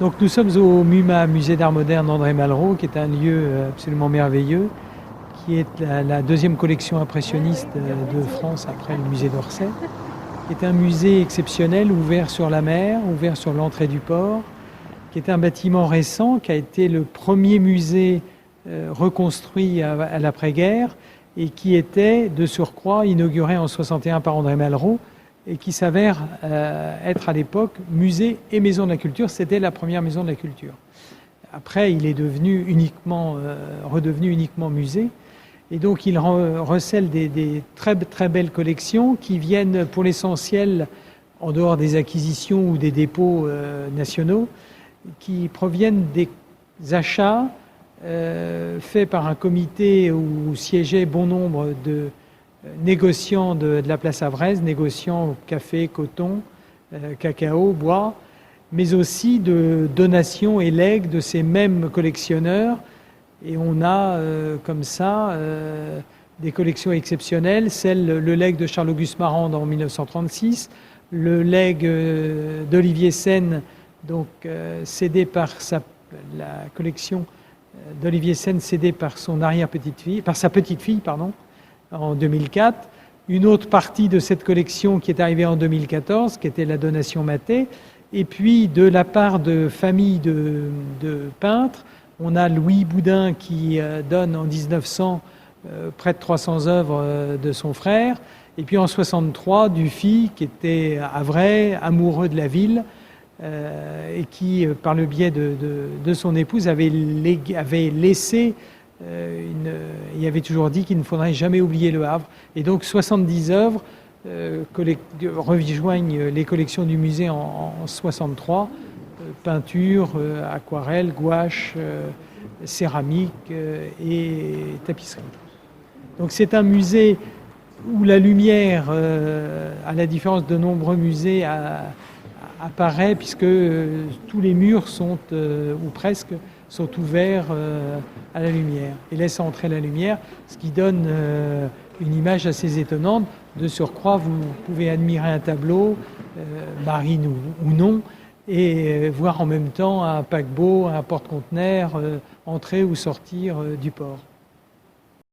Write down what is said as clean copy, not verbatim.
Donc nous sommes au MUMA, Musée d'Art Moderne André Malraux, qui est un lieu absolument merveilleux, qui est la deuxième collection impressionniste de France après le musée d'Orsay, qui est un musée exceptionnel, ouvert sur la mer, ouvert sur l'entrée du port, qui est un bâtiment récent, qui a été le premier musée reconstruit à l'après-guerre et qui était, de surcroît, inauguré en 61 par André Malraux, et qui s'avère être à l'époque musée et maison de la culture. C'était la première maison de la culture. Après, il est devenu redevenu uniquement musée. Et donc, il recèle des très, très belles collections qui viennent pour l'essentiel, en dehors des acquisitions ou des dépôts nationaux, qui proviennent des achats faits par un comité où siégeaient bon nombre de négociants de la place Avresse, négociants café, coton, cacao, bois, mais aussi de donations et legs de ces mêmes collectionneurs. Et on a comme ça des collections exceptionnelles, le legs de Charles-Auguste Marand en 1936, le legs d'Olivier Sen, donc cédé par la collection d'Olivier Sen cédée par sa petite-fille, en 2004, une autre partie de cette collection qui est arrivée en 2014, qui était la donation Maté, et puis de la part de familles de peintres, on a Louis Boudin qui donne en 1900 près de 300 œuvres de son frère, et puis en 63, Dufy, qui était havrais, amoureux de la ville, et qui, par le biais de son épouse, avait laissé il avait toujours dit qu'il ne faudrait jamais oublier le Havre. Et donc 70 œuvres rejoignent les collections du musée en 63, peinture, aquarelle, gouache, céramique et tapisserie. Donc c'est un musée où la lumière, à la différence de nombreux musées, apparaît, puisque tous les murs sont, ou presque, sont ouverts à la lumière et laissent entrer la lumière, ce qui donne une image assez étonnante. De surcroît, vous pouvez admirer un tableau, marine ou non, et voir en même temps un paquebot, un porte-conteneurs entrer ou sortir du port.